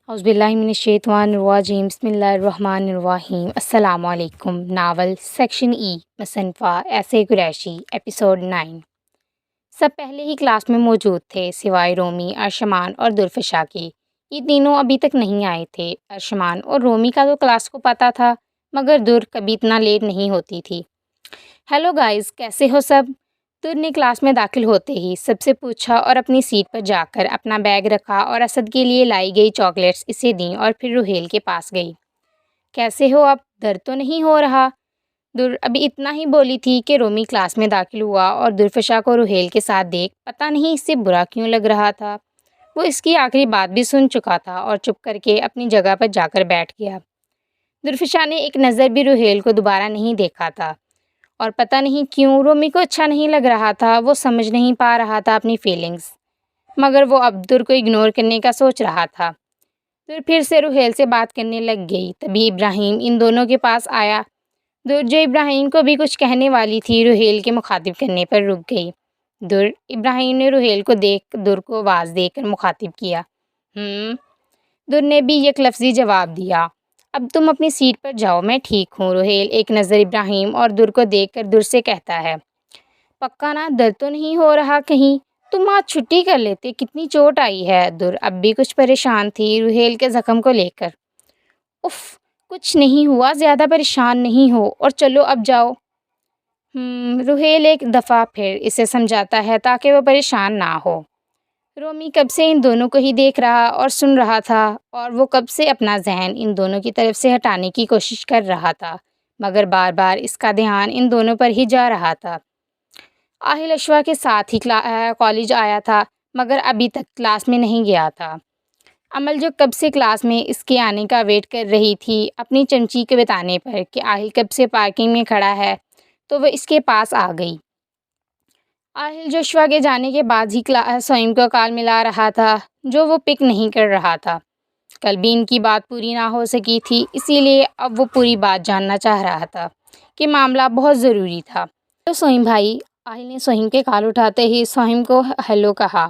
اعوذ باللہ من الشیطان الرجیم بسم اللہ الرحمن الرحیم السلام علیکم۔ ناول سیکشن ای مصنفہ ایسے قریشی ایپیسوڈ 9۔ سب پہلے ہی کلاس میں موجود تھے سوائے رومی، ارشمان اور درفشا کے۔ یہ تینوں ابھی تک نہیں آئے تھے۔ ارشمان اور رومی کا تو کلاس کو پتہ تھا، مگر در کبھی اتنا لیٹ نہیں ہوتی تھی۔ ہیلو گائز، کیسے ہو سب؟ در نے کلاس میں داخل ہوتے ہی سب سے پوچھا اور اپنی سیٹ پر جا کر اپنا بیگ رکھا اور اسد کے لیے لائی گئی چاکلیٹس اسے دیں اور پھر روہیل کے پاس گئی۔ کیسے ہو اب؟ درد تو نہیں ہو رہا؟ در ابھی اتنا ہی بولی تھی کہ رومی کلاس میں داخل ہوا اور درفشا کو روہیل کے ساتھ دیکھ پتہ نہیں اس سے برا کیوں لگ رہا تھا۔ وہ اس کی آخری بات بھی سن چکا تھا اور چپ کر کے اپنی جگہ پر جا کر بیٹھ گیا۔ درفشا نے ایک نظر بھی روہیل کو دوبارہ نہیں دیکھا تھا اور پتہ نہیں کیوں رومی کو اچھا نہیں لگ رہا تھا۔ وہ سمجھ نہیں پا رہا تھا اپنی فیلنگز، مگر وہ اب در کو اگنور کرنے کا سوچ رہا تھا۔ در پھر سے روہیل سے بات کرنے لگ گئی۔ تبھی ابراہیم ان دونوں کے پاس آیا۔ در جو ابراہیم کو بھی کچھ کہنے والی تھی، روہیل کے مخاطب کرنے پر رک گئی۔ ابراہیم نے روہیل کو دیکھ در کو آواز دے کر مخاطب کیا۔ در نے بھی یک لفظی جواب دیا۔ اب تم اپنی سیٹ پر جاؤ، میں ٹھیک ہوں۔ روہیل ایک نظر ابراہیم اور در کو دیکھ کر در سے کہتا ہے، پکا نا؟ درد تو نہیں ہو رہا کہیں؟ تم آج چھٹی کر لیتے، کتنی چوٹ آئی ہے؟ در اب بھی کچھ پریشان تھی روہیل کے زخم کو لے کر۔ اف، کچھ نہیں ہوا، زیادہ پریشان نہیں ہو، اور چلو اب جاؤ۔ روہیل ایک دفعہ پھر اسے سمجھاتا ہے تاکہ وہ پریشان نہ ہو۔ رومی کب سے ان دونوں کو ہی دیکھ رہا اور سن رہا تھا اور وہ کب سے اپنا ذہن ان دونوں کی طرف سے ہٹانے کی کوشش کر رہا تھا، مگر بار بار اس کا دھیان ان دونوں پر ہی جا رہا تھا۔ آہل اشوا کے ساتھ ہی کالج آیا تھا، مگر ابھی تک کلاس میں نہیں گیا تھا۔ عمل جو کب سے کلاس میں اس کے آنے کا ویٹ کر رہی تھی، اپنی چمچی کے بتانے پر کہ آہل کب سے پارکنگ میں کھڑا ہے، تو وہ اس کے پاس آ گئی۔ آہل جو اشوا کے جانے کے بعد ہی سوئم کو کال ملا رہا تھا، جو وہ پک نہیں کر رہا تھا۔ کل بھی ان کی بات پوری نہ ہو سکی تھی، اسی لیے اب وہ پوری بات جاننا چاہ رہا تھا کہ معاملہ بہت ضروری تھا۔ تو سوئم بھائی، آہل نے سوہم کے کال اٹھاتے ہی سوہم کو ہیلو کہا۔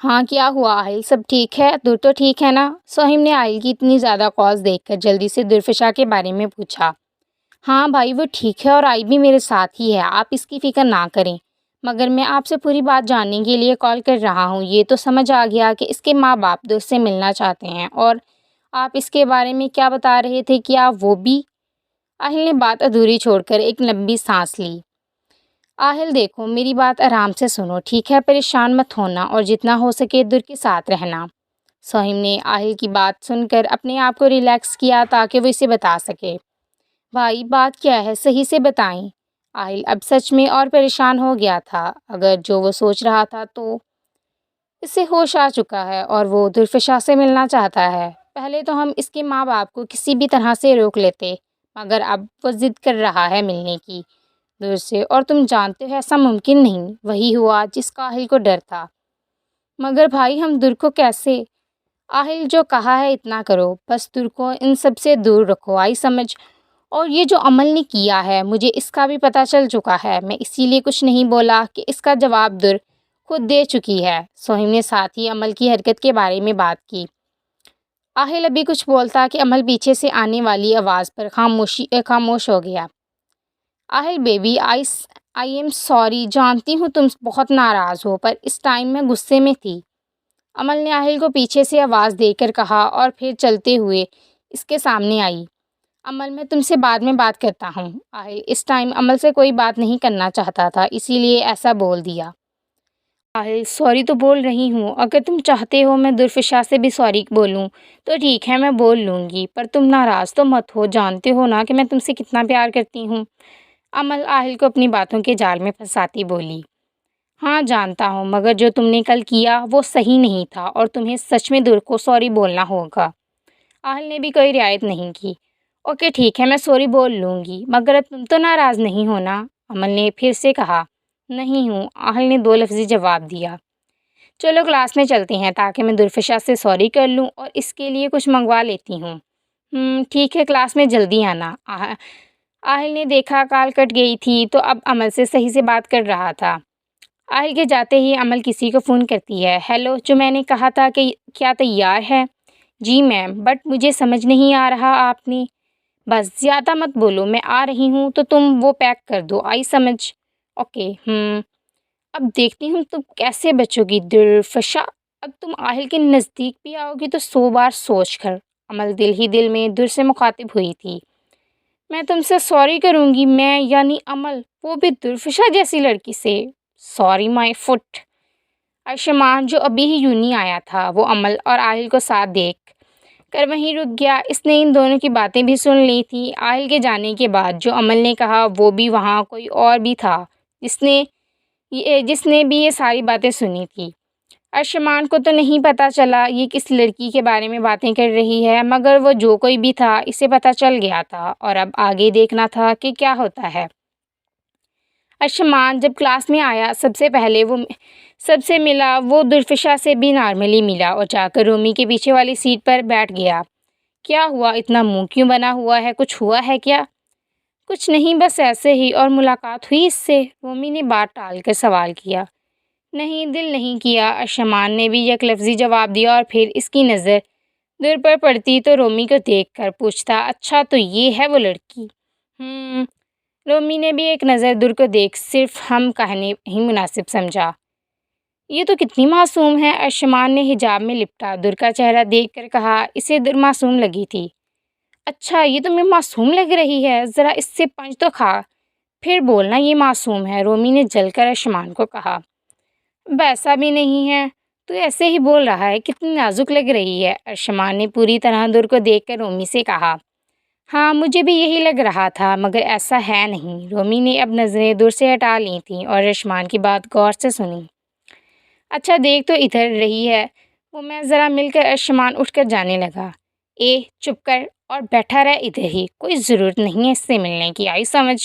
ہاں، کیا ہوا آہل، سب ٹھیک ہے؟ در تو ٹھیک ہے نا؟ سوہم نے آہل کی اتنی زیادہ کالز دیکھ کر جلدی سے درفشا کے بارے میں پوچھا۔ ہاں بھائی، وہ ٹھیک ہے اور آئی بھی میرے ساتھ ہی ہے، آپ اس کی فکر نہ کریں، مگر میں آپ سے پوری بات جاننے کے لیے کال کر رہا ہوں۔ یہ تو سمجھ آ گیا کہ اس کے ماں باپ دوست سے ملنا چاہتے ہیں، اور آپ اس کے بارے میں کیا بتا رہے تھے؟ کیا وہ بھی؟ آہل نے بات ادھوری چھوڑ کر ایک لمبی سانس لی۔ آہل دیکھو، میری بات آرام سے سنو، ٹھیک ہے؟ پریشان مت ہونا اور جتنا ہو سکے در کے ساتھ رہنا۔ سوہم نے آہل کی بات سن کر اپنے آپ کو ریلیکس کیا تاکہ وہ اسے بتا سکے۔ بھائی، بات کیا ہے؟ صحیح سے بتائیں۔ آہل اب سچ میں اور پریشان ہو گیا تھا۔ اگر جو وہ سوچ رہا تھا تو اسے ہوش آ چکا ہے اور وہ درفشا سے ملنا چاہتا ہے۔ پہلے تو ہم اس کے ماں باپ کو کسی بھی طرح سے روک لیتے، مگر اب وہ ضد کر رہا ہے ملنے کی در سے، اور تم جانتے ہو ایسا ممکن نہیں۔ وہی ہوا جس کا آہل کو ڈر تھا۔ مگر بھائی، ہم در کو کیسے؟ آہل جو کہا ہے اتنا کرو، بس در کو ان سب سے دور رکھو، آئی سمجھ؟ اور یہ جو عمل نے کیا ہے، مجھے اس کا بھی پتہ چل چکا ہے، میں اسی لیے کچھ نہیں بولا کہ اس کا جواب در خود دے چکی ہے۔ سوہم نے ساتھ ہی عمل کی حرکت کے بارے میں بات کی۔ آہل ابھی کچھ بولتا کہ عمل پیچھے سے آنے والی آواز پر خاموش ہو گیا۔ آہل بیبی، آئی ایم سوری، جانتی ہوں تم بہت ناراض ہو، پر اس ٹائم میں غصے میں تھی۔ عمل نے آہل کو پیچھے سے آواز دے کر کہا اور پھر چلتے ہوئے اس کے سامنے آئی۔ عمل، میں تم سے بعد میں بات کرتا ہوں۔ آہل اس ٹائم عمل سے کوئی بات نہیں کرنا چاہتا تھا، اسی لیے ایسا بول دیا۔ آہل، سوری تو بول رہی ہوں، اگر تم چاہتے ہو میں درفشا سے بھی سوری بولوں تو ٹھیک ہے، میں بول لوں گی، پر تم ناراض تو مت ہو، جانتے ہو نا کہ میں تم سے کتنا پیار کرتی ہوں۔ عمل آہل کو اپنی باتوں کے جال میں پھنساتی بولی۔ ہاں جانتا ہوں، مگر جو تم نے کل کیا وہ صحیح نہیں تھا اور تمہیں سچ میں در کو سوری بولنا ہوگا۔ آہل نے بھی کوئی رعایت نہیں کی۔ اوکے ٹھیک ہے، میں سوری بول لوں گی، مگر اب تم تو ناراض نہیں ہونا؟ عمل نے پھر سے کہا۔ نہیں ہوں، آہل نے دو لفظی جواب دیا۔ چلو کلاس میں چلتے ہیں تاکہ میں درفشا سے سوری کر لوں اور اس کے لیے کچھ منگوا لیتی ہوں۔ ٹھیک ہے، کلاس میں جلدی آنا۔ آہل نے دیکھا کال کٹ گئی تھی تو اب عمل سے صحیح سے بات کر رہا تھا۔ آہل کے جاتے ہی عمل کسی کو فون کرتی ہے۔ ہیلو، جو میں نے کہا تھا کہ کیا تیار ہے؟ جی میم، بٹ مجھے سمجھ نہیں آ رہا آپ نے. بس زیادہ مت بولو، میں آ رہی ہوں تو تم وہ پیک کر دو. آئی سمجھ؟ اوکے. اب دیکھتی ہوں تم کیسے بچو گی درفشا. اب تم آہل کے نزدیک بھی آؤ گی تو 100 بار سوچ کر. عمل دل ہی دل میں در سے مخاطب ہوئی تھی. میں تم سے سوری کروں گی، میں یعنی عمل، وہ بھی درفشا جیسی لڑکی سے. سوری مائی فٹ. ارشمان جو ابھی ہی یونی آیا تھا وہ عمل اور آہل کو ساتھ دیکھ کر وہیں رک گیا. اس نے ان دونوں کی باتیں بھی سن لی تھی. آہل کے جانے کے بعد جو عمل نے کہا وہ بھی وہاں کوئی اور بھی تھا جس نے بھی یہ ساری باتیں سنی تھی. ارشمان کو تو نہیں پتہ چلا یہ کس لڑکی کے بارے میں باتیں کر رہی ہے، مگر وہ جو کوئی بھی تھا اسے پتہ چل گیا تھا اور اب آگے دیکھنا تھا کہ کیا ہوتا ہے. ارشمان جب کلاس میں آیا سب سے ملا. وہ درفشا سے بھی نارملی ملا اور جا کر رومی کے پیچھے والی سیٹ پر بیٹھ گیا. کیا ہوا؟ اتنا منہ کیوں بنا ہوا ہے؟ کچھ ہوا ہے کیا؟ کچھ نہیں، بس ایسے ہی. اور ملاقات ہوئی اس سے؟ رومی نے بات ٹال کر سوال کیا. نہیں، دل نہیں کیا. ارشمان نے بھی یک لفظی جواب دیا اور پھر اس کی نظر در پر پڑتی تو رومی کو دیکھ کر پوچھتا، اچھا تو یہ ہے وہ لڑکی؟ رومی نے بھی ایک نظر در کو دیکھ صرف ہم کہنے ہی مناسب سمجھا. یہ تو کتنی معصوم ہے. ارشمان نے حجاب میں لپٹا در کا چہرہ دیکھ کر کہا. اسے در معصوم لگی تھی. اچھا یہ تمہیں معصوم لگ رہی ہے؟ ذرا اس سے پنج تو کھا پھر بولنا یہ معصوم ہے. رومی نے جل کر ارشمان کو کہا. ویسا بھی نہیں ہے، تو ایسے ہی بول رہا ہے. کتنی نازک لگ رہی ہے. ارشمان نے پوری طرح در کو دیکھ کر رومی سے کہا. ہاں مجھے بھی یہی لگ رہا تھا، مگر ایسا ہے نہیں. رومی نے اب نظریں در سے ہٹا لی تھیں اور ارشمان کی بات غور سے سنی. اچھا دیکھ تو ادھر رہی ہے وہ. میں ذرا مل کر. ارشمان اٹھ کر جانے لگا. چپ کر اور بیٹھا رہ ادھر ہی. کوئی ضرورت نہیں ہے اس سے ملنے کی. آئی سمجھ؟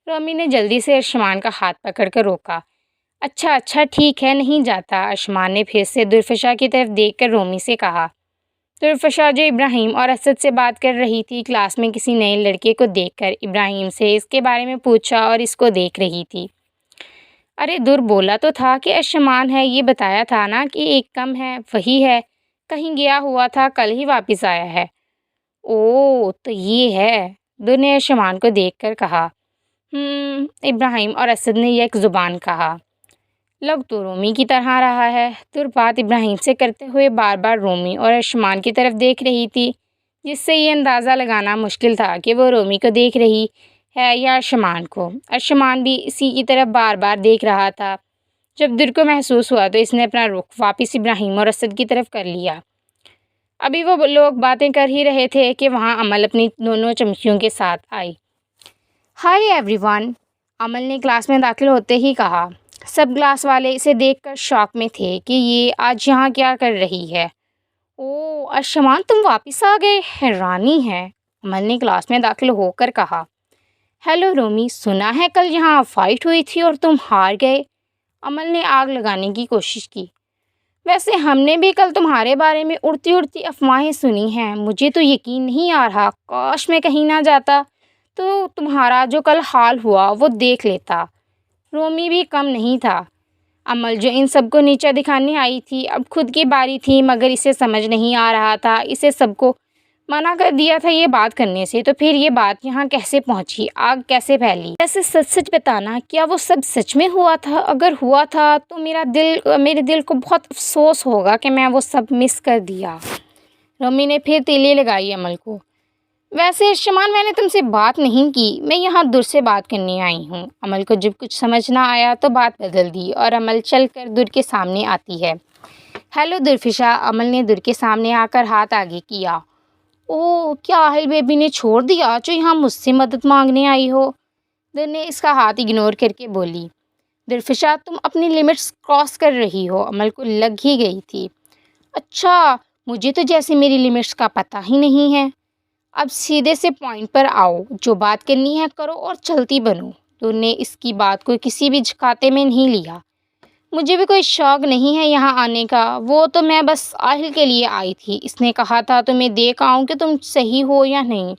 رومی نے جلدی سے ارشمان کا ہاتھ پکڑ کر روکا. اچھا ٹھیک ہے، نہیں جاتا. ارشمان نے پھر سے درفشا کی طرف دیکھ کر رومی سے کہا. درفشا جو ابراہیم اور اسد سے بات کر رہی تھی کلاس میں کسی نئے لڑکے کو دیکھ کر ابراہیم سے اس کے بارے میں پوچھا اور اس کو دیکھ رہی تھی. ارے در بولا تو تھا کہ ارشمان ہے. یہ بتایا تھا نا کہ ایک کم ہے. وہی ہے، کہیں گیا ہوا تھا، کل ہی واپس آیا ہے. او تو یہ ہے. در نے ارشمان کو دیکھ کر کہا. ابراہیم اور اسد نے یک زبان کہا. لگ تو رومی کی طرح رہا ہے. در بات ابراہیم سے کرتے ہوئے بار بار رومی اور ارشمان کی طرف دیکھ رہی تھی، جس سے یہ اندازہ لگانا مشکل تھا کہ وہ رومی کو دیکھ رہی ہے یا ارشمان کو. ارشمان بھی اسی کی طرف بار بار دیکھ رہا تھا. جب در کو محسوس ہوا تو اس نے اپنا رخ واپس ابراہیم اور اسد کی طرف کر لیا. ابھی وہ لوگ باتیں کر ہی رہے تھے کہ وہاں عمل اپنی دونوں چمچیوں کے ساتھ آئی. ہائی ایوری ون، عمل نے کلاس میں داخل ہوتے ہی کہا. سب کلاس والے اسے دیکھ کر شاک میں تھے کہ یہ آج یہاں کیا کر رہی ہے. او ارشمان تم واپس آ گئے، حیرانی ہے. عمل نے کلاس میں داخل ہو کر کہا. ہیلو رومی، سنا ہے کل یہاں فائٹ ہوئی تھی اور تم ہار گئے. عمل نے آگ لگانے کی کوشش کی. ویسے ہم نے بھی کل تمہارے بارے میں اڑتی اڑتی افواہیں سنی ہیں. مجھے تو یقین نہیں آ رہا. کاش میں کہیں نہ جاتا تو تمہارا جو کل حال ہوا وہ دیکھ لیتا. رومی بھی کم نہیں تھا. عمل جو ان سب کو نیچا دکھانے آئی تھی اب خود کی باری تھی، مگر اسے سمجھ نہیں آ رہا تھا. اسے سب کو منع کر دیا تھا یہ بات کرنے سے، تو پھر یہ بات یہاں کیسے پہنچی؟ آگ کیسے پھیلی؟ ایسے سچ بتانا، کیا وہ سب سچ میں ہوا تھا؟ اگر ہوا تھا تو میرے دل کو بہت افسوس ہوگا کہ میں وہ سب مس کر دیا. رومی نے پھر تیلی لگائی عمل کو. ویسے ارشمان میں نے تم سے بات نہیں کی، میں یہاں در سے بات کرنے آئی ہوں. عمل کو جب کچھ سمجھ نہ آیا تو بات بدل دی اور عمل چل کر در کے سامنے آتی ہے. ہیلو درفشا. عمل نے در کے سامنے آ کر ہاتھ آگے کیا. او کیا آہل بیبی نے چھوڑ دیا جو یہاں مجھ سے مدد مانگنے آئی ہو؟ در نے اس کا ہاتھ اگنور کر کے بولی. درفشا تم اپنی لمٹس کراس کر رہی ہو. عمل کو لگ ہی گئی تھی. اچھا مجھے تو جیسے میری لمٹس کا پتہ ہی نہیں ہے. اب سیدھے سے پوائنٹ پر آؤ، جو بات کرنی ہے کرو اور چلتی بنو. در نے اس کی بات کو کسی بھی جھکاتے میں نہیں لیا. مجھے بھی کوئی شوق نہیں ہے یہاں آنے کا. وہ تو میں بس آہل کے لیے آئی تھی. اس نے کہا تھا تو میں دیکھ آؤں کہ تم صحیح ہو یا نہیں.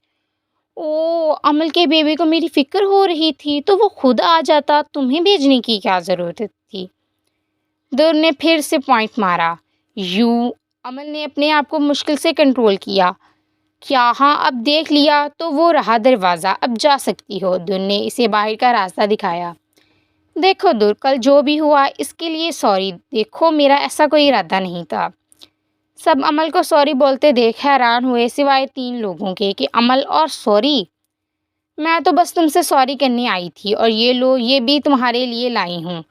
او عمل کے بیبی کو میری فکر ہو رہی تھی تو وہ خود آ جاتا. تمہیں بھیجنے کی کیا ضرورت تھی؟ در نے پھر سے پوائنٹ مارا. یو عمل نے اپنے آپ کو مشکل سے کنٹرول کیا۔ کیا ہاں اب دیکھ لیا تو وہ رہا دروازہ، اب جا سکتی ہو۔ در نے اسے باہر کا راستہ دکھایا۔ دیکھو در، کل جو بھی ہوا اس کے لیے سوری۔ دیکھو میرا ایسا کوئی ارادہ نہیں تھا۔ سب عمل کو سوری بولتے دیکھ حیران ہوئے سوائے 3 لوگوں کے کہ عمل اور سوری؟ میں تو بس تم سے سوری کرنے آئی تھی، اور یہ لو یہ بھی تمہارے لیے لائی ہوں۔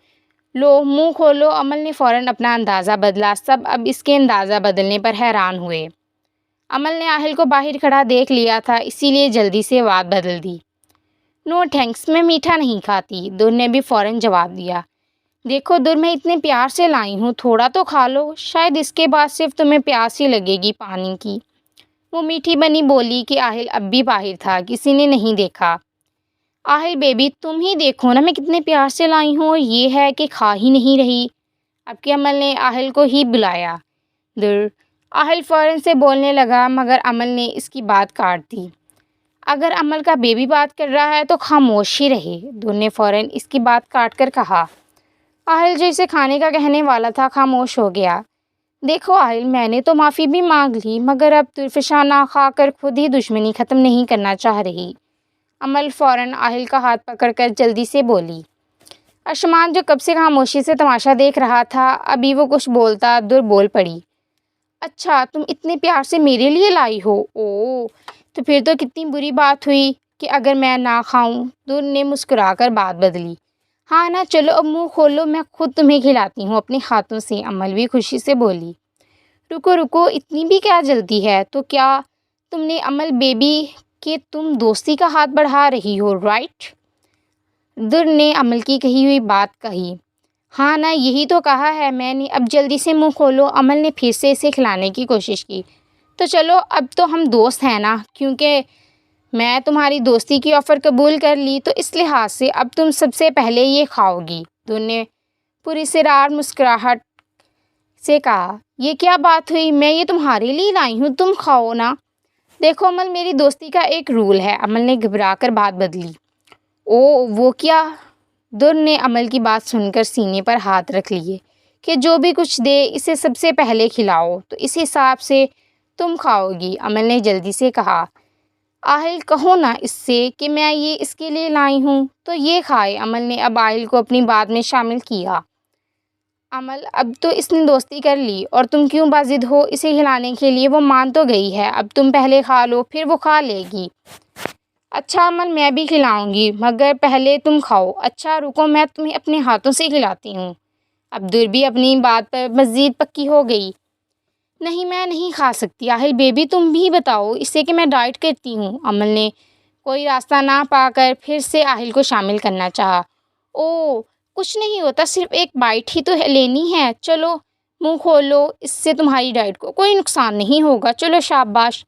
لو منہ کھولو۔ عمل نے فوراً اپنا اندازہ بدلا۔ سب اب اس کے اندازہ بدلنے پر حیران ہوئے۔ عمل نے آہل کو باہر کھڑا دیکھ لیا تھا، اسی لیے جلدی سے بات بدل دی۔ نو تھینکس، میں میٹھا نہیں کھاتی۔ در نے بھی فوراً جواب دیا۔ دیکھو در، میں اتنے پیار سے لائی ہوں، تھوڑا تو کھا لو، شاید اس کے بعد صرف تمہیں پیاس ہی لگے گی پانی کی۔ وہ میٹھی بنی بولی کہ آہل اب بھی باہر تھا، کسی نے نہیں دیکھا۔ آہل بیبی تم ہی دیکھو نا، میں کتنے پیار سے لائی ہوں اور یہ ہے کہ کھا ہی نہیں رہی۔ اب کہ عمل نے آہل کو ہی بلایا۔ در آہل فوراً سے بولنے لگا، مگر عمل نے اس کی بات کاٹ دی۔ اگر عمل کا بیبی بات کر رہا ہے تو خاموش ہی رہے۔ در نے فوراً اس کی بات کاٹ کر کہا۔ آہل جو اسے کھانے کا کہنے والا تھا خاموش ہو گیا۔ دیکھو آہل، میں نے تو معافی بھی مانگ لی، مگر اب درفشاں نہ کھا کر خود ہی دشمنی ختم نہیں کرنا چاہ رہی۔ عمل فوراً آہل کا ہاتھ پکڑ کر جلدی سے بولی۔ اشمان جو کب سے خاموشی سے تماشا دیکھ رہا تھا، ابھی وہ کچھ بولتا در بول پڑی۔ اچھا تم اتنے پیار سے میرے لیے لائی ہو؟ اوہ، تو پھر تو کتنی بری بات ہوئی کہ اگر میں نہ کھاؤں۔ در نے مسکرا کر بات بدلی۔ ہاں نا، چلو اب منہ کھولو، میں خود تمہیں کھلاتی ہوں اپنے ہاتھوں سے۔ عمل بھی خوشی سے بولی۔ رکو رکو، اتنی بھی کیا جلدی ہے؟ تو کیا تم نے عمل بیبی کہ تم دوستی کا ہاتھ بڑھا رہی ہو، رائٹ؟ در نے عمل کی کہی ہوئی بات کہی۔ ہاں نا، یہی تو کہا ہے میں نے، اب جلدی سے منہ کھولو۔ عمل نے پھر سے اسے کھلانے کی کوشش کی۔ تو چلو اب تو ہم دوست ہیں نا، کیونکہ میں تمہاری دوستی کی آفر قبول کر لی تو اس لحاظ سے اب تم سب سے پہلے یہ کھاؤ گی۔ در نے پراسرار مسکراہٹ سے کہا۔ یہ کیا بات ہوئی؟ میں یہ تمہارے لیے لائی ہوں، تم کھاؤ نا۔ دیکھو عمل، میری دوستی کا ایک رول ہے۔ عمل نے گھبرا کر بات بدلی۔ او وہ کیا؟ در نے عمل کی بات سن کر سینے پر ہاتھ رکھ لیے کہ جو بھی کچھ دے اسے سب سے پہلے کھلاؤ تو اس حساب سے تم کھاؤ گی۔ عمل نے جلدی سے کہا۔ آہل کہو نا اس سے کہ میں یہ اس کے لیے لائی ہوں تو یہ کھائے۔ عمل نے اب آہل کو اپنی بات میں شامل کیا۔ عمل، اب تو اس نے دوستی کر لی اور تم کیوں باضد ہو اسے کھلانے کے لیے؟ وہ مان تو گئی ہے، اب تم پہلے کھا لو پھر وہ کھا لے گی۔ اچھا عمل، میں بھی کھلاؤں گی، مگر پہلے تم کھاؤ۔ اچھا رکو، میں تمہیں اپنے ہاتھوں سے کھلاتی ہوں۔ اب در بھی اپنی بات پر مزید پکی ہو گئی۔ نہیں، میں نہیں کھا سکتی۔ آہل بیبی تم بھی بتاؤ اسے کہ میں ڈائٹ کرتی ہوں۔ عمل نے کوئی راستہ نہ پا کر پھر سے آہل کو شامل کرنا چاہا۔ او کچھ نہیں ہوتا، صرف ایک بائٹ ہی تو لینی ہے، چلو منہ کھولو، اس سے تمہاری ڈائٹ کو کوئی نقصان نہیں ہوگا، چلو شاباش۔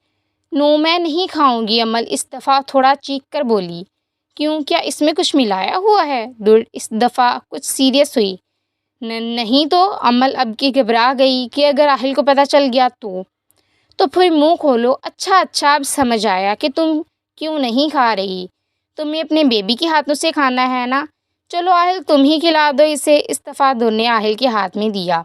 نو، میں نہیں کھاؤں گی۔ عمل اس دفعہ تھوڑا چیخ کر بولی۔ کیوں، کیا اس میں کچھ ملایا ہوا ہے؟ در اس دفعہ کچھ سیریس ہوئی۔ نہیں تو۔ عمل اب کی گھبرا گئی کہ اگر آہل کو پتہ چل گیا تو پھر منہ کھولو۔ اچھا اب سمجھ آیا کہ تم کیوں نہیں کھا رہی، تمہیں اپنے بیبی کے ہاتھوں سے کھانا ہے نا، چلو آہل تم ہی کھلا دو اسے۔ اس دفعہ در نے آہل کے ہاتھ میں دیا۔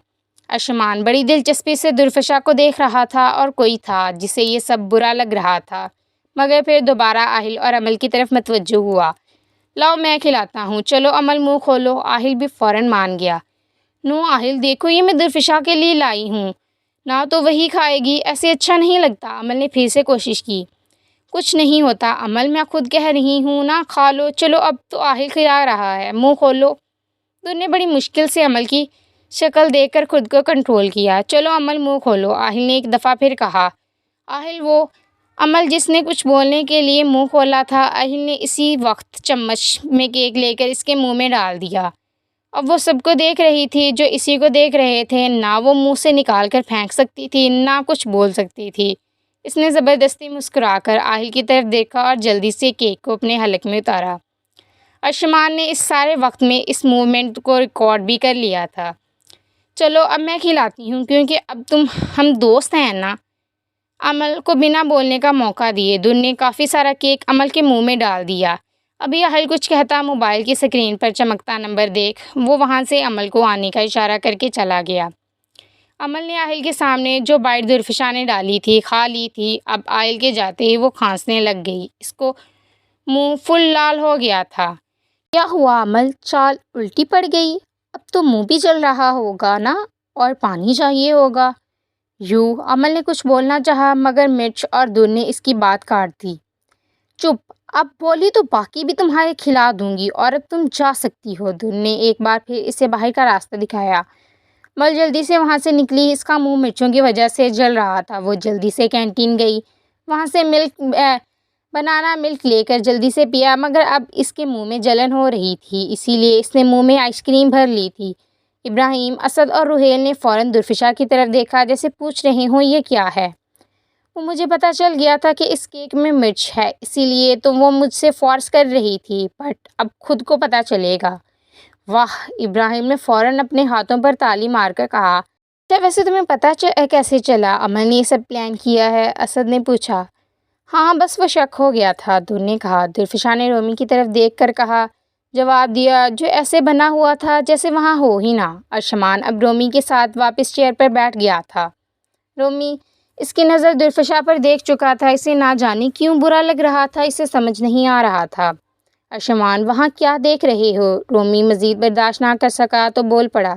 اشمان بڑی دلچسپی سے درفشا کو دیکھ رہا تھا، اور کوئی تھا جسے یہ سب برا لگ رہا تھا، مگر پھر دوبارہ آہل اور عمل کی طرف متوجہ ہوا۔ لاؤ میں کھلاتا ہوں، چلو عمل منہ کھولو۔ آہل بھی فوراً مان گیا۔ نو آہل، دیکھو یہ میں درفشا کے لیے لائی ہوں، نہ تو وہی کھائے گی، ایسے اچھا نہیں لگتا۔ عمل نے پھر سے کوشش کی۔ کچھ نہیں ہوتا عمل، میں خود کہہ رہی ہوں نا، کھا لو، چلو اب تو آہل کھلا رہا ہے، منہ کھولو۔ در نے بڑی مشکل سے عمل کی شکل دیکھ کر خود کو کنٹرول کیا۔ چلو عمل منہ کھولو، آہل نے ایک دفعہ پھر کہا۔ آہل وہ عمل جس نے کچھ بولنے کے لیے منہ کھولا تھا، آہل نے اسی وقت چمچ میں کیک لے کر اس کے منہ میں ڈال دیا۔ اب وہ سب کو دیکھ رہی تھی جو اسی کو دیکھ رہے تھے، نہ وہ منہ سے نکال کر پھینک سکتی تھی نہ کچھ بول سکتی تھی۔ اس نے زبردستی مسکرا کر آہل کی طرف دیکھا اور جلدی سے کیک کو اپنے حلق میں اتارا۔ اشمان نے اس سارے وقت میں اس موومنٹ کو ریکارڈ بھی کر لیا تھا۔ چلو اب میں کھلاتی ہوں، کیونکہ اب ہم دوست ہیں نا۔ عمل کو بنا بولنے کا موقع دیے در نے کافی سارا کیک عمل کے منہ میں ڈال دیا۔ ابھی آہل کچھ کہتا موبائل کی سکرین پر چمکتا نمبر دیکھ وہ وہاں سے عمل کو آنے کا اشارہ کر کے چلا گیا۔ عمل نے آہل کے سامنے جو بائٹ درفشا نے ڈالی تھی کھا لی تھی۔ اب آہل کے جاتے ہی وہ کھانسنے لگ گئی، اس کو منہ فل لال ہو گیا تھا۔ کیا ہوا عمل، چال الٹی پڑ گئی؟ اب تو منہ بھی جل رہا ہوگا نا، اور پانی چاہیے ہوگا۔ عمل نے کچھ بولنا چاہا مگر مرچ اور در نے اس کی بات کاٹ دی۔ چپ، اب بولی تو باقی بھی تمہارے کھلا دوں گی، اور اب تم جا سکتی ہو۔ در نے ایک بار پھر اسے باہر کا راستہ دکھایا۔ عمل جلدی سے وہاں سے نکلی، اس کا منہ مرچوں کی وجہ سے جل رہا تھا۔ وہ جلدی سے کینٹین گئی، وہاں سے بنانا ملک لے کر جلدی سے پیا، مگر اب اس کے منہ میں جلن ہو رہی تھی، اسی لیے اس نے منہ میں آئس کریم بھر لی تھی۔ ابراہیم، اسد اور روحیل نے فوراً درفشا کی طرف دیکھا جیسے پوچھ رہے ہوں یہ کیا ہے۔ وہ مجھے پتہ چل گیا تھا کہ اس کیک میں مرچ ہے، اسی لیے تو وہ مجھ سے فورس کر رہی تھی، بٹ اب خود کو پتہ چلے گا۔ واہ، ابراہیم نے فوراً اپنے ہاتھوں پر تالی مار کر کہا۔ اچھا، ویسے تمہیں پتہ کیسے چلا عمل نے یہ سب پلان کیا ہے؟ اسد نے پوچھا۔ ہاں، بس وہ شک ہو گیا تھا، در نے کہا۔ درفشا نے رومی کی طرف دیکھ کر جواب دیا، جو ایسے بنا ہوا تھا جیسے وہاں ہو ہی نہ۔ ارشمان اب رومی کے ساتھ واپس چیئر پر بیٹھ گیا تھا۔ رومی اس کی نظر درفشا پر دیکھ چکا تھا، اسے نہ جانے کیوں برا لگ رہا تھا، اسے سمجھ نہیں آ رہا تھا۔ ارشمان، وہاں کیا دیکھ رہے ہو؟ رومی مزید برداشت نہ کر سکا تو بول پڑا۔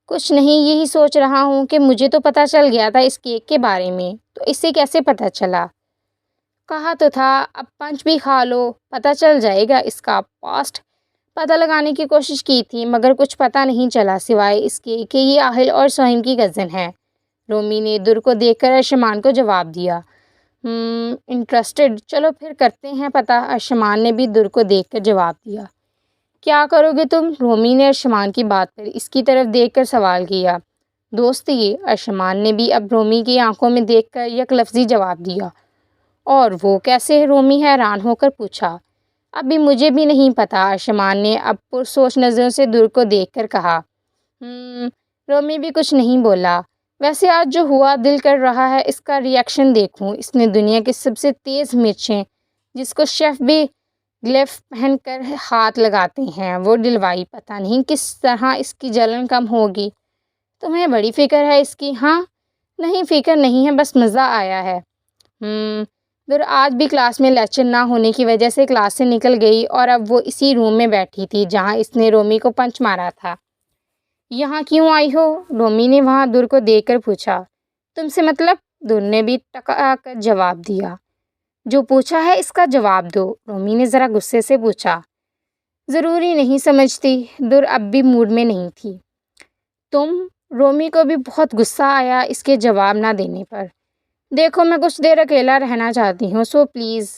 کچھ نہیں، یہی سوچ رہا ہوں کہ مجھے تو پتہ چل گیا تھا اس کیک کے بارے میں، تو اسے کیسے پتہ چلا؟ کہا تو تھا، اب پنچ بھی کھا لو، پتہ چل جائے گا اس کا پاسٹ۔ پتہ لگانے کی کوشش کی تھی مگر کچھ پتہ نہیں چلا سوائے اس کے کہ یہ آہل اور سہیم کی کزن ہے۔ رومی نے در کو دیکھ کر ارشمان کو جواب دیا۔ انٹرسٹڈ، چلو پھر کرتے ہیں پتہ۔ ارشمان نے بھی در کو دیکھ کر جواب دیا۔ کیا کرو گے تم؟ رومی نے ارشمان کی بات پر اس کی طرف دیکھ کر سوال کیا۔ دوست یہ، ارشمان نے بھی اب رومی کی آنکھوں میں دیکھ کر یک لفظی جواب دیا۔ اور وہ کیسے؟ رومی حیران ہو کر پوچھا۔ ابھی مجھے بھی نہیں پتہ، ارشمان نے اب پرسوچ نظروں سے در کو دیکھ کر کہا۔ رومی بھی کچھ نہیں بولا۔ ویسے آج جو ہوا دل کر رہا ہے اس کا ری ایکشن دیکھوں۔ اس نے دنیا کی سب سے تیز مرچیں، جس کو شیف بھی گلیف پہن کر ہاتھ لگاتے ہیں، وہ ڈلوائی، پتہ نہیں کس طرح اس کی جلن کم ہوگی۔ تمہیں بڑی فکر ہے اس کی؟ ہاں، نہیں فکر نہیں ہے، بس مزہ آیا ہے۔ در آج بھی کلاس میں لیکچر نہ ہونے کی وجہ سے کلاس سے نکل گئی اور اب وہ اسی روم میں بیٹھی تھی جہاں اس نے رومی کو پنچ مارا تھا۔ یہاں کیوں آئی ہو؟ رومی نے وہاں در کو دیکھ کر پوچھا۔ تم سے مطلب؟ در نے بھی ٹکا کر جواب دیا۔ جو پوچھا ہے اس کا جواب دو، رومی نے ذرا غصے سے پوچھا۔ ضروری نہیں سمجھتی، در اب بھی موڈ میں نہیں تھی۔ تم؟ رومی کو بھی بہت غصہ آیا اس کے جواب نہ دینے پر۔ دیکھو، میں کچھ دیر اکیلا رہنا چاہتی ہوں، سو پلیز۔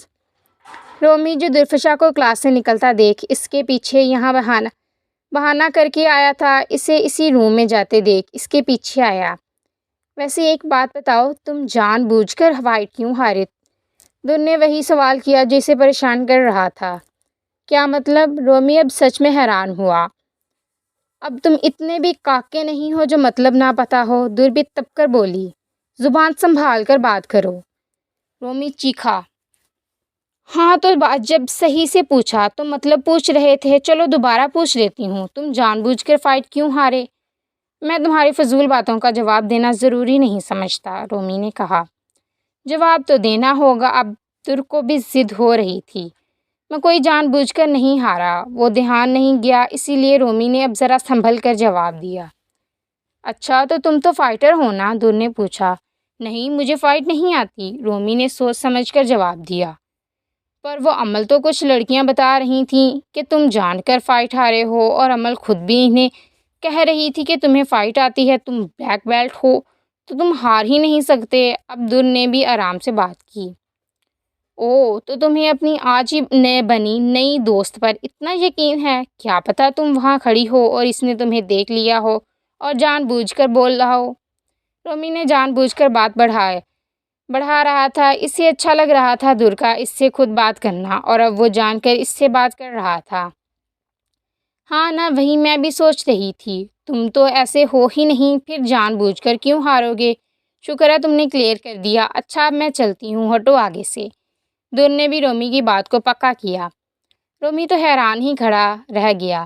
رومی جو درفشا کو کلاس سے نکلتا دیکھ اس کے پیچھے یہاں بہانہ کر کے آیا تھا، اسے اسی روم میں جاتے دیکھ اس کے پیچھے آیا۔ ویسے ایک بات بتاؤ، تم جان بوجھ کر فائٹ کیوں ہارے؟ در نے وہی سوال کیا جو اسے پریشان کر رہا تھا۔ کیا مطلب؟ رومی اب سچ میں حیران ہوا۔ اب تم اتنے بھی کاکے نہیں ہو جو مطلب نہ پتہ ہو، در بھی تب کر بولی۔ زبان سنبھال کر بات کرو، رومی چیخا۔ ہاں تو جب صحیح سے پوچھا تو مطلب پوچھ رہے تھے، چلو دوبارہ پوچھ لیتی ہوں، تم جان بوجھ کر فائٹ کیوں ہارے؟ میں تمہاری فضول باتوں کا جواب دینا ضروری نہیں سمجھتا، رومی نے کہا۔ جواب تو دینا ہوگا، اب در کو بھی ضد ہو رہی تھی۔ میں کوئی جان بوجھ کر نہیں ہارا، وہ دھیان نہیں گیا، اسی لیے رومی نے اب ذرا سنبھل کر جواب دیا۔ اچھا، تو تم تو فائٹر ہو نا؟ در نے پوچھا۔ نہیں، مجھے فائٹ نہیں آتی، رومی نے سوچ سمجھ کر جواب دیا۔ پر وہ عمل تو کچھ لڑکیاں بتا رہی تھیں کہ تم جان کر فائٹ ہارے ہو، اور عمل خود بھی انہیں کہہ رہی تھی کہ تمہیں فائٹ آتی ہے، تم بلیک بیلٹ ہو، تو تم ہار ہی نہیں سکتے۔ اب در نے بھی آرام سے بات کی۔ تو تمہیں اپنی آج ہی بنی نئی دوست پر اتنا یقین ہے؟ کیا پتہ تم وہاں کھڑی ہو اور اس نے تمہیں دیکھ لیا ہو اور جان بوجھ کر بول رہا ہو۔ رومی نے جان بوجھ کر بات بڑھا رہا تھا، اسے اچھا لگ رہا تھا در کا اس سے خود بات کرنا، اور اب وہ جان کر اس سے بات کر رہا تھا۔ ہاں نا، وہی میں بھی سوچ رہی تھی، تم تو ایسے ہو ہی نہیں، پھر جان بوجھ کر کیوں ہارو گے؟ شکر ہے تم نے کلیئر کر دیا۔ اچھا، اب میں چلتی ہوں، ہٹو آگے سے۔ در نے بھی رومی کی بات کو پکا کیا۔ رومی تو حیران ہی کھڑا رہ گیا،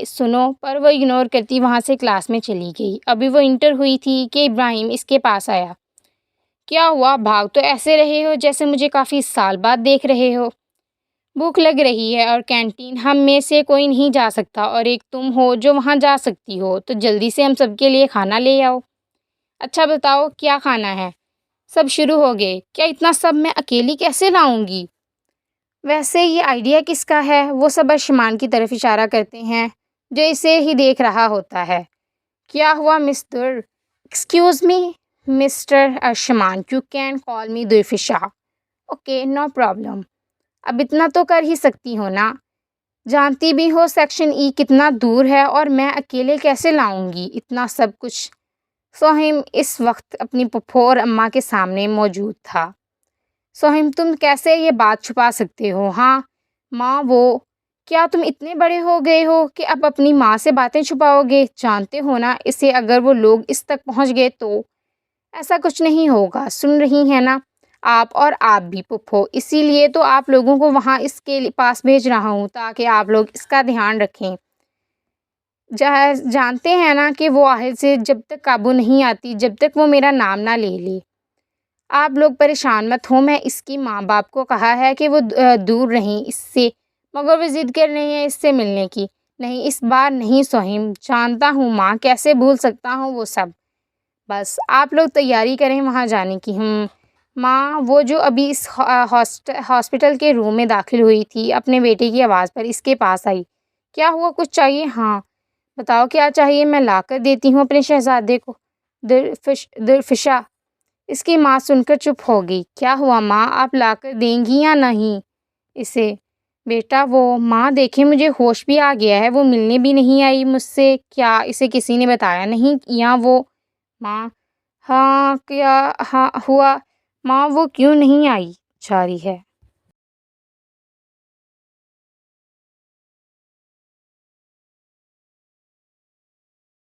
سنو، پر وہ اگنور کرتی وہاں سے کلاس میں چلی گئی۔ ابھی وہ انٹر ہوئی تھی کہ ابراہیم اس کے پاس آیا۔ کیا ہوا؟ بھاگ تو ایسے رہے ہو جیسے مجھے کافی سال بعد دیکھ رہے ہو۔ بھوک لگ رہی ہے اور کینٹین ہم میں سے کوئی نہیں جا سکتا اور ایک تم ہو جو وہاں جا سکتی ہو، تو جلدی سے ہم سب کے لیے کھانا لے آؤ۔ اچھا بتاؤ کیا کھانا ہے؟ سب شروع ہو گئے۔ کیا اتنا سب میں اکیلی کیسے لاؤں گی؟ ویسے یہ آئیڈیا کس کا ہے؟ وہ سب ارشمان کی طرف اشارہ کرتے ہیں جو اسے ہی دیکھ رہا ہوتا ہے۔ کیا ہوا mister? Excuse me mister Arshman, you can call me Durfisha. Okay no problem. اب اتنا تو کر ہی سکتی ہو نا؟ جانتی بھی ہو سیکشن ای کتنا دور ہے اور میں اکیلے کیسے لاؤں گی اتنا سب کچھ؟ سوہم اس وقت اپنی پھپھو اور اماں کے سامنے موجود تھا۔ سوہم تم کیسے یہ بات چھپا سکتے ہو؟ ہاں ماں، وہ کیا تم اتنے بڑے ہو گئے ہو کہ اب اپنی ماں سے باتیں چھپاؤ گے؟ جانتے ہو نا اسے اگر وہ لوگ اس تک پہنچ گئے تو ایسا کچھ نہیں ہوگا، سن رہی ہیں نا آپ اور آپ بھی پھپھو، اسی لیے تو آپ لوگوں کو وہاں اس کے پاس بھیج رہا ہوں تاکہ آپ لوگ اس کا دھیان رکھیں۔ جانتے ہیں نا کہ وہ آہر سے جب تک قابو نہیں آتی جب تک وہ میرا نام نہ لے لے۔ آپ لوگ پریشان مت ہو، میں اس کی ماں باپ کو کہا ہے کہ وہ دور رہیں اس سے، مگر وہ ضد کر رہی ہیں اس سے ملنے کی۔ نہیں اس بار نہیں سوہم، جانتا ہوں ماں، کیسے بھول سکتا ہوں وہ سب۔ بس آپ لوگ تیاری کریں وہاں جانے کی۔ ماں، وہ جو ابھی اس ہاسپٹل کے روم میں داخل ہوئی تھی اپنے بیٹے کی آواز پر اس کے پاس آئی۔ کیا ہوا؟ کچھ چاہیے؟ ہاں بتاؤ کیا چاہیے، میں لا کر دیتی ہوں اپنے شہزادے کو۔ درفشا، اس کی ماں سن کر چپ ہو گئی۔ کیا ہوا ماں، آپ لا کر دیں گی یا نہیں اسے؟ بیٹا وہ ماں دیکھیں مجھے ہوش بھی آ گیا ہے، وہ ملنے بھی نہیں آئی مجھ سے، کیا اسے کسی نے بتایا نہیں یا وہ؟ ماں ہاں کیا ہوا ماں، وہ کیوں نہیں آئی جا رہی ہے؟